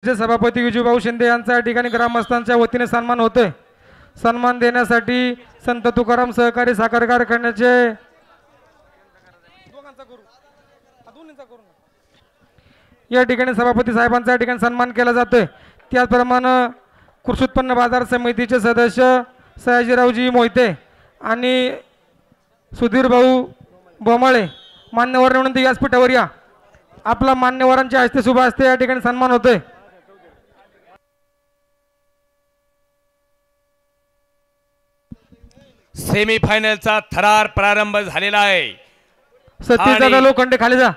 सभापती विजूभाऊ शिंदे यांचा या ठिकाणी ग्रामस्थांच्या वतीने सन्मान होतोय। सन्मान देण्यासाठी संत तुकाराम सहकारी साखर कारखान्याचे या ठिकाणी सभापती साहेबांचा या ठिकाणी सन्मान केला जातोय। त्याचप्रमाणे कृषी उत्पन्न बाजार समितीचे सदस्य सयाजीरावजी मोहिते आणि सुधीर भाऊ बोमाळे मान्यवर विनंती व्यासपीठावर या। आपला मान्यवरांच्या हस्ते शुभ हस्ते या ठिकाणी सन्मान होतोय। सेमीफायनलचा थरार प्रारंभ झालेला आहे। सतीश लोखंडे खाली जा।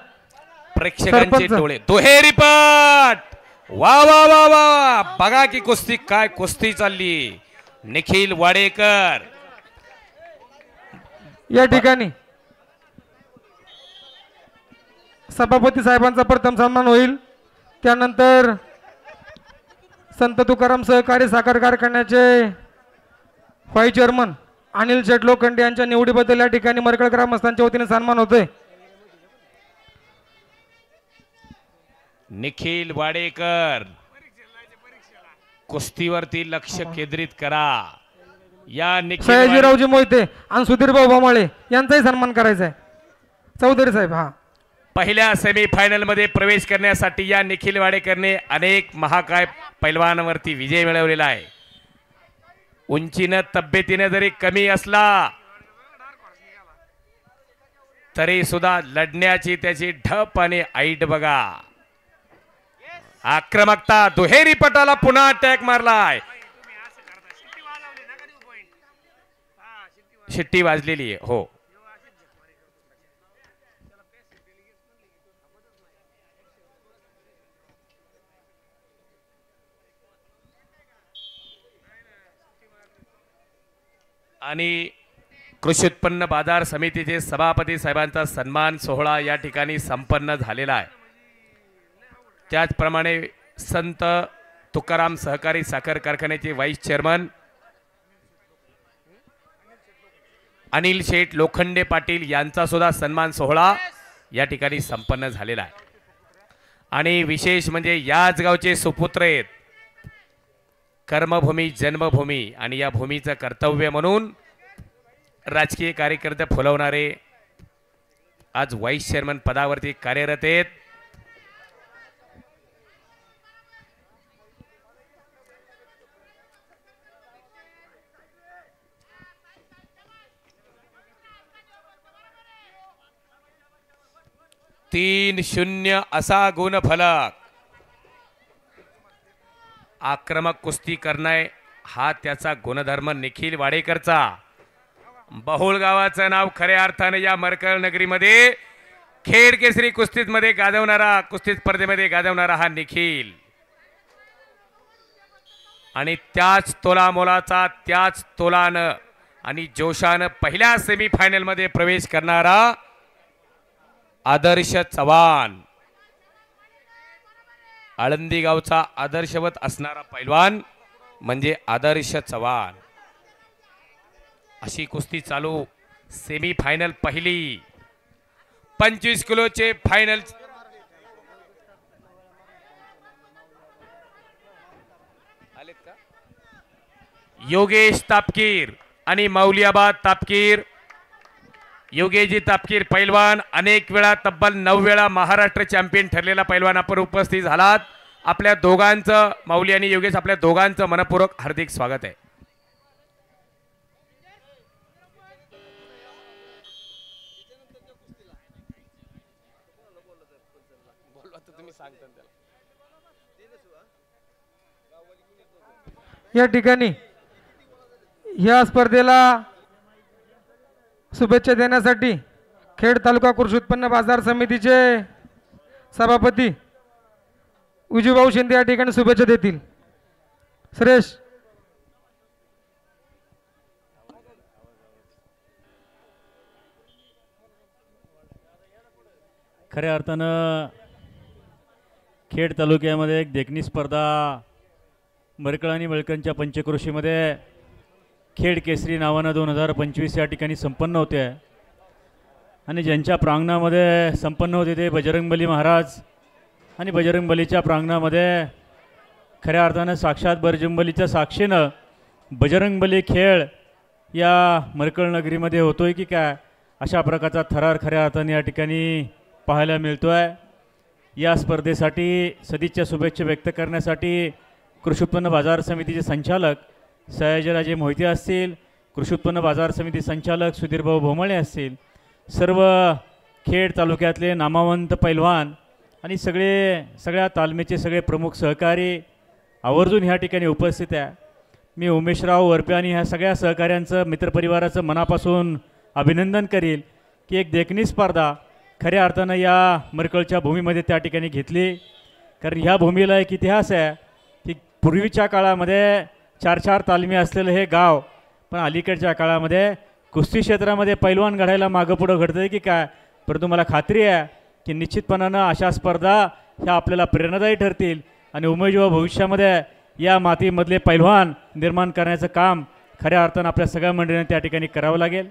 प्रेक्षकांचे डोळे दुहेरी पट वा वा वा वा बघा की कुस्ती काय कुस्ती चालली। निखिल वाडेकर या ठिकाणी सभापती साहेबांचा प्रथम सन्मान होईल। त्यानंतर संत तुकाराम सहकारी साखर कारखान्याचे व्हाईस चेअरमन अनिल शेठ लोखंडे यांच्या निवडीबद्दल या ठिकाणी मरकळ ग्रामस्थांच्या वतीने सन्मान होतोय। निखिल वाडेकर कुस्तीवरती लक्ष केंद्रित करा। या सयाजीरावजी मोहिते आणि सुधीर भाऊ बोमाळे यांचाही सन्मान करायचा आहे। चौधरी साहेब हा पहिल्या सेमीफायनल मध्ये प्रवेश करण्यासाठी या निखिल वाडेकरने अनेक महाकाय पैलवानांवरती विजय मिळवलेला आहे। उंचीने तब्येतीने जरी कमी असला तरी सुद्धा लढण्याची त्याची ढप आणि ऐट बघा। आक्रमकता दुहेरी पटाला पुन्हा अटॅक मारलाय। शिट्टी वाजलेली आहे हो। आणि कृषी उत्पन्न बाजार समितीचे सभापती साहेबांचा सन्मान सोहळा या ठिकाणी संपन्न झालेला आहे। त्याचप्रमाणे संत तुकाराम सहकारी साखर कारखान्याचे व्हाईस चेअरमन अनिल शेठ लोखंडे पाटील यांचा सुद्धा सन्मान सोहळा या ठिकाणी संपन्न झालेला आहे। आणि विशेष म्हणजे याच गावचे सुपुत्र आहेत। कर्मभूमी जन्मभूमी आणि या भूमीचं कर्तव्य म्हणून राजकीय कार्यकर्ते फुलवणारे आज व्हाईस चेअरमन पदावरती कार्यरत आहेत। तीन 0 असा गुणफलक। आक्रमक कुस्ती करणे हा त्याचा गुणधर्म निखिल वाडेकरचा। बहुळ गावाचं नाव खऱ्या अर्थाने या मरकळ नगरीमध्ये खेड केसरी कुस्तीमध्ये गाजवणारा कुस्ती स्पर्धेमध्ये गाजवणारा हा निखिल आणि त्याच तोलामोलाचा त्याच तोलानं आणि जोशानं पहिल्या सेमीफायनल मध्ये प्रवेश करणारा आदर्श चव्हाण। आळंदी गावचा आदर्शवत असणारा पैलवान म्हणजे आदर्श चव्हाण। अशी कुस्ती चालू सेमीफायनल पहिली 25 किलोचे फायनल आलेत का? योगेश तापकीर आणि मौलियाबाद तापकीर। योगेशजी तापकीर पैलवान अनेक वेळा तब्बल 9 वेळा महाराष्ट्र चॅम्पियन ठरलेला पैलवान आपण उपस्थित झालात। आपल्या दोघांचं मौली आणि योगेश आपल्या दोघांचं मनपूर्वक हार्दिक स्वागत आहे। या ठिकाणी या स्पर्धेला शुभेच्छा देण्यासाठी खेड तालुका कृषी उत्पन्न बाजार समितीचे सभापती विजूभाऊ शिंदे या ठिकाणी शुभेच्छा देतील। सुरेश खऱ्या अर्थानं खेड तालुक्यामध्ये एक देखणी स्पर्धा मरकळ आणि वळकणच्या पंचक्रोशीमध्ये खेड केसरी नावानं 2025 या ठिकाणी संपन्न होते आणि ज्यांच्या प्रांगणामध्ये संपन्न होते ते बजरंगबली महाराज आणि बजरंगबलीच्या प्रांगणामध्ये खऱ्या अर्थानं साक्षात बजरंगबलीच्या साक्षीनं बजरंगबली खेळ या मरकळ नगरीमध्ये होतोय की काय अशा प्रकारचा थरार खऱ्या अर्थाने या ठिकाणी पाहायला मिळतो आहे. या स्पर्धेसाठी सदिच्छा शुभेच्छा व्यक्त करण्यासाठी कृषी उत्पन्न बाजार समितीचे संचालक सयाजीराजे मोहिते असतील, कृषी उत्पन्न बाजार समिती संचालक सुधीरभाऊ भोमळे असतील, सर्व खेड तालुक्यातले नामवंत पैलवान आणि सगळ्या तालमीचे सगळे प्रमुख सहकारी आवर्जून ह्या ठिकाणी उपस्थित आहे. मी उमेशराव वरपे आणि ह्या सगळ्या सहकाऱ्यांचं मित्रपरिवाराचं मनापासून अभिनंदन करील की एक देखणी स्पर्धा खऱ्या अर्थानं या मरकळच्या भूमीमध्ये त्या ठिकाणी घेतली. कारण ह्या भूमीला एक इतिहास आहे की पूर्वीच्या काळामध्ये 4-4 तालमी असलेलं हे गाव, पण अलीकडच्या काळामध्ये कुस्ती क्षेत्रामध्ये पैलवान घडायला मागं पुढं घडतं आहे की काय. परंतु मला खात्री आहे की निश्चितपणानं अशा स्पर्धा ह्या आपल्याला प्रेरणादायी ठरतील आणि उमेदवार भविष्यामध्ये या मातीमधले पैलवान निर्माण करण्याचं काम खऱ्या अर्थानं आपल्या सगळ्या मंडळींनी त्या ठिकाणी करावं लागेल.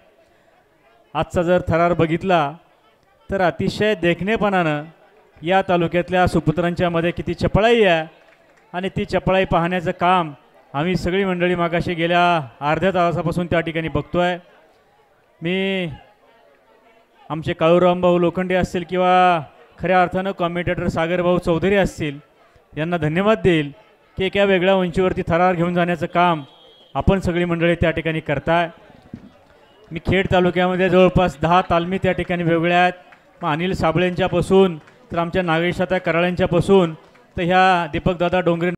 आजचा जर थरार बघितला तर अतिशय देखणेपणानं या तालुक्यातल्या सुपुत्रांच्या मध्ये किती चपळाई आहे आणि ती चपळाई पाहण्याचं काम आम्ही सगळी मंडळी मागाशी गेल्या अर्ध्या तासापासून त्या ठिकाणी बघतो आहे. मी आमचे काळूरामभाऊ लोखंडे असतील किंवा खऱ्या अर्थानं कॉमेंटेटर सागरभाऊ चौधरी असतील यांना धन्यवाद देईल की एका वेगळ्या उंचीवरती थरार घेऊन जाण्याचं काम आपण सगळी मंडळी त्या ठिकाणी करताय. मी खेड तालुक्यामध्ये जवळपास 10 तालमी त्या ठिकाणी वेगवेगळ्या आहेत. मग अनिल साबळेंच्यापासून तर आमच्या नागेशाता कराळ्यांच्यापासून तर ह्या दीपकदादा डोंगरे